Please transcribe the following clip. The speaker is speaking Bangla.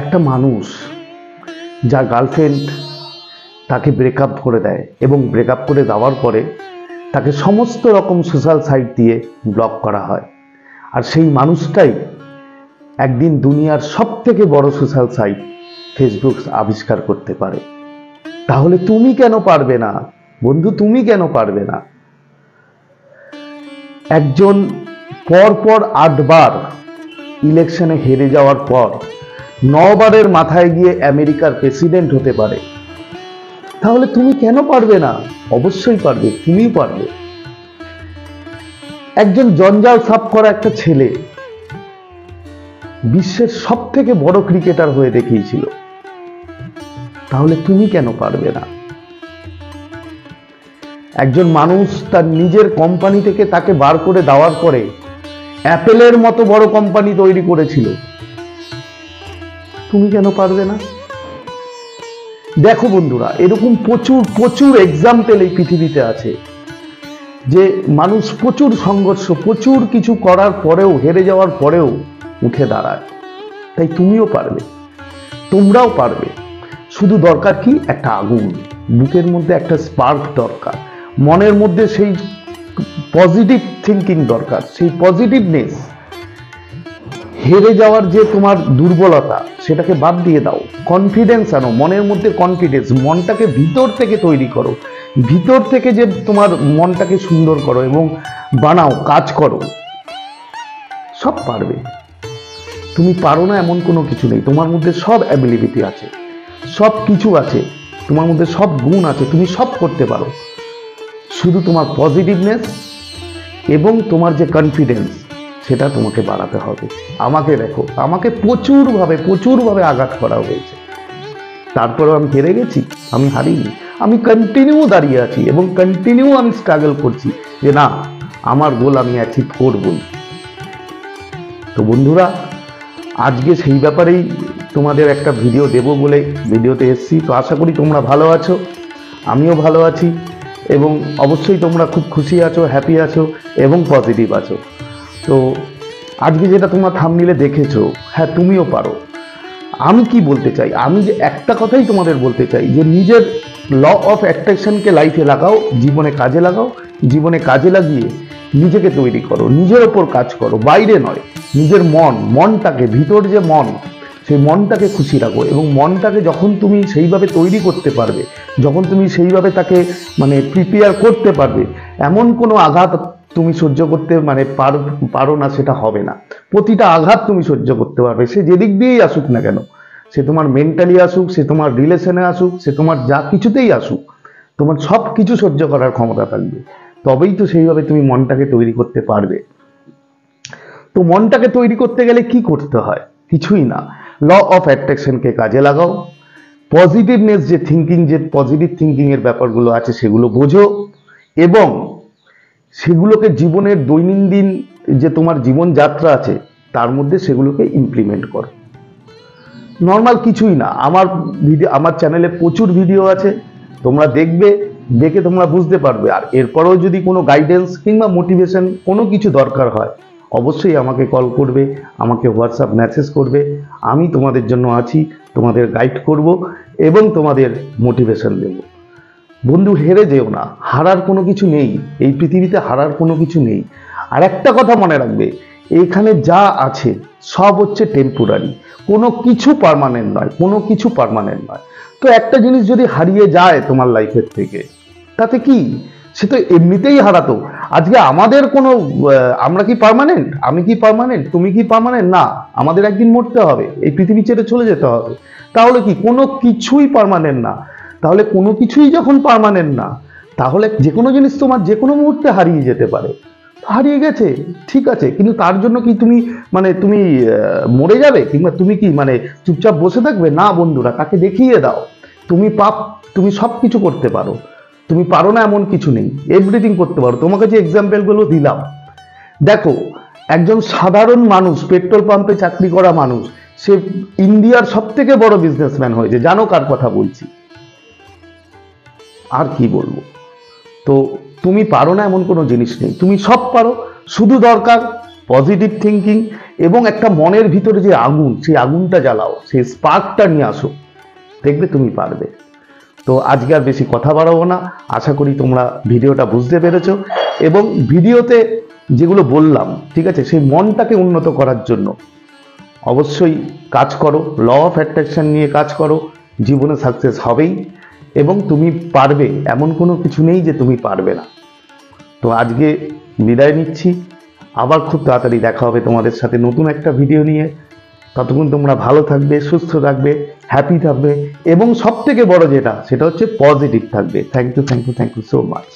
একটা মানুষ যার গার্লফ্রেন্ড তাকে ব্রেকআপ করে দেয় এবং ব্রেকআপ করে দেওয়ার পরে তাকে সমস্ত রকম সোশ্যাল সাইট দিয়ে ব্লক করা হয়, আর সেই মানুষটাই একদিন দুনিয়ার সবথেকে বড় সোশ্যাল সাইট ফেসবুক আবিষ্কার করতে পারে। তাহলে তুমি কেন পারবে না বন্ধু? তুমি কেন পারবে না? একজন পরপর 8 বার ইলেকশনে হেরে যাওয়ার পর 9 বারের মাথায় গিয়ে আমেরিকার প্রেসিডেন্ট হতে পারে, তাহলে তুমি কেন পারবে না? অবশ্যই পারবে, তুমিও পারবে। একজন জঞ্জাল সাফ করা একটা ছেলে বিশ্বের সবথেকে বড় ক্রিকেটার হয়ে দেখিয়েছিল, তাহলে তুমি কেন পারবে না? একজন মানুষ তার নিজের কোম্পানি থেকে তাকে বার করে দেওয়ার পরে অ্যাপেলের মতো বড় কোম্পানি তৈরি করেছিল, তুমি কেন পারবে না? দেখো বন্ধুরা, এরকম প্রচুর প্রচুর এক্সাম্পল এই পৃথিবীতে আছে যে মানুষ প্রচুর সংঘর্ষ, প্রচুর কিছু করার পরেও, হেরে যাওয়ার পরেও উঠে দাঁড়ায়। তাই তুমিও পারবে, তোমরাও পারবে। শুধু দরকার কি? একটা আগুন, বুকের মধ্যে একটা স্পার্ক দরকার, মনের মধ্যে সেই পজিটিভ থিঙ্কিং দরকার, সেই পজিটিভনেস। হেরে যাওয়ার যে তোমার দুর্বলতা, সেটাকে বাদ দিয়ে দাও, কনফিডেন্স আনো, মনের মধ্যে কনফিডেন্স, মনটাকে ভিতর থেকে তৈরি করো, ভিতর থেকে যে তোমার মনটাকে সুন্দর করো এবং বানাও, কাজ করো, সব পারবে। তুমি পারো না এমন কোনো কিছু নেই, তোমার মধ্যে সব অ্যাবিলিটি আছে, সব কিছু আছে, তোমার মধ্যে সব গুণ আছে, তুমি সব করতে পারো। শুধু তোমার পজিটিভনেস এবং তোমার যে কনফিডেন্স, সেটা তোমাকে বাড়াতে হবে। আমাকে দেখো, আমাকে প্রচুরভাবে আঘাত করা হয়েছে, তারপরেও আমি হেরে গেছি, আমি হারিনি, আমি কন্টিনিউ দাঁড়িয়ে আছি এবং কন্টিনিউ আমি স্ট্রাগল করছি যে না, আমার গোল আমি অ্যাচিভ করবই। তো বন্ধুরা, আজকে সেই ব্যাপারেই তোমাদের একটা ভিডিও দেব বলে ভিডিওতে এসেছি। তো আশা করি তোমরা ভালো আছো, আমিও ভালো আছি এবং অবশ্যই তোমরা খুব খুশি আছো, হ্যাপি আছো এবং পজিটিভ আছো। তো আজকে যেটা তোমরা থাম্বনেইলে দেখেছো, হ্যাঁ তুমিও পারো। আমি কি বলতে চাই? আমি যে একটা কথাই তোমাদের বলতে চাই যে নিজের ল অফ অ্যাট্রাকশনকে লাইফে লাগাও, জীবনে কাজে লাগাও, জীবনে কাজে লাগিয়ে নিজেকে তৈরি করো, নিজের ওপর কাজ করো, বাইরে নয়। নিজের মনটাকে, ভিতর যে মন, সেই মনটাকে খুশি রাখো এবং মনটাকে যখন তুমি সেইভাবে তৈরি করতে পারবে, যখন তুমি সেইভাবে তাকে প্রিপেয়ার করতে পারবে, এমন কোনো আঘাত তুমি সহ্য করতে পারো না, সেটা হবে না। প্রতিটা আঘাত তুমি সহ্য করতে পারবে, সে যেদিক দিয়েই আসুক না কেন, সে তোমার মেন্টালি আসুক, সে তোমার রিলেশনে আসুক, সে তোমার যা কিছুতেই আসুক, তোমার সব কিছু সহ্য করার ক্ষমতা থাকবে। তবেই তো সেইভাবে তুমি মনটাকে তৈরি করতে পারবে। তো মনটাকে তৈরি করতে গেলে কি করতে হয়? কিছুই না, ল অফ অ্যাট্রাকশনকে কাজে লাগাও, পজিটিভনেস যে থিঙ্কিং, যে পজিটিভ থিঙ্কিং এর ব্যাপারগুলো আছে সেগুলো বোঝো এবং সেগুলোকে জীবনের দৈনন্দিন যে তোমার জীবনযাত্রা আছে তার মধ্যে সেগুলোকে ইমপ্লিমেন্ট করো। নর্মাল কিছুই না, আমার চ্যানেলে প্রচুর ভিডিও আছে, তোমরা দেখবে, দেখে তোমরা বুঝতে পারবে। আর এরপরেও যদি কোনো গাইডেন্স কিংবা মোটিভেশন কোনো কিছু দরকার হয়, অবশ্যই আমাকে কল করবে, আমাকে হোয়াটসঅ্যাপ মেসেজ করবে, আমি তোমাদের জন্য আছি, তোমাদের গাইড করব এবং তোমাদের মোটিভেশন দেব। বন্ধু, হেরে যেও না, হারার কোনো কিছু নেই, এই পৃথিবীতে হারার কোনো কিছু নেই। আর একটা কথা মনে রাখবে, এখানে যা আছে সব হচ্ছে টেম্পোরারি, কোনো কিছু পার্মানেন্ট নয়, কোনো কিছু পার্মানেন্ট নয়। তো একটা জিনিস যদি হারিয়ে যায় তোমার লাইফের থেকে, তাতে কি? সে তো এমনিতেই হারাতো। আজকে আমাদের কোনো আমরা কি পার্মানেন্ট? আমি কি পার্মানেন্ট? তুমি কি পার্মানেন্ট? না, আমাদের একদিন মরতে হবে, এই পৃথিবী ছেড়ে চলে যেতে হবে। তাহলে কি কোনো কিছুই পার্মানেন্ট না? তাহলে কোনো কিছুই যখন পার্মানেন্ট না, তাহলে যে কোনো জিনিস তোমার যে কোনো মুহূর্তে হারিয়ে যেতে পারে। হারিয়ে গেছে, ঠিক আছে, কিন্তু তার জন্য কি তুমি তুমি মরে যাবে কিংবা তুমি কি চুপচাপ বসে থাকবে? না বন্ধুরা, তাকে দেখিয়ে দাও তুমি সব কিছু করতে পারো, তুমি পারো না এমন কিছু নেই, এভরিথিং করতে পারো। তোমাকে যে এক্সাম্পলগুলো দিলাম, দেখো, একজন সাধারণ মানুষ, পেট্রোল পাম্পে চাকরি করা মানুষ, সে ইন্ডিয়ার সবথেকে বড় বিজনেসম্যান হয়েছে। জানো কার কথা বলছি? আর কি বলবো? তো তুমি পারো না এমন কোনো জিনিস নেই, তুমি সব পারো। শুধু দরকার পজিটিভ থিঙ্কিং এবং একটা মনের ভিতরে যে আগুন, সেই আগুনটা জ্বালাও, সেই স্পার্কটা নিয়ে আসো, দেখবে তুমি পারবে। তো আজকে আর বেশি কথা বাড়াবো না, আশা করি তোমরা ভিডিওটা বুঝতে পেরেছো এবং ভিডিওতে যেগুলো বললাম, ঠিক আছে, সেই মনটাকে উন্নত করার জন্য অবশ্যই কাজ করো, ল অফ অ্যাট্রাকশন নিয়ে কাজ করো, জীবনে সাকসেস হবেই এবং তুমি পারবে, এমন কোনো কিছু নেই যে তুমি পারবে না। তো আজকে বিদায় নিচ্ছি, আবার খুব তাড়াতাড়ি দেখা হবে তোমাদের সাথে নতুন একটা ভিডিও নিয়ে। ততক্ষণ তোমরা ভালো থাকবে, সুস্থ থাকবে, হ্যাপি থাকবে এবং সব থেকে বড় যেটা, সেটা হচ্ছে পজিটিভ থাকবে। Thank you so much.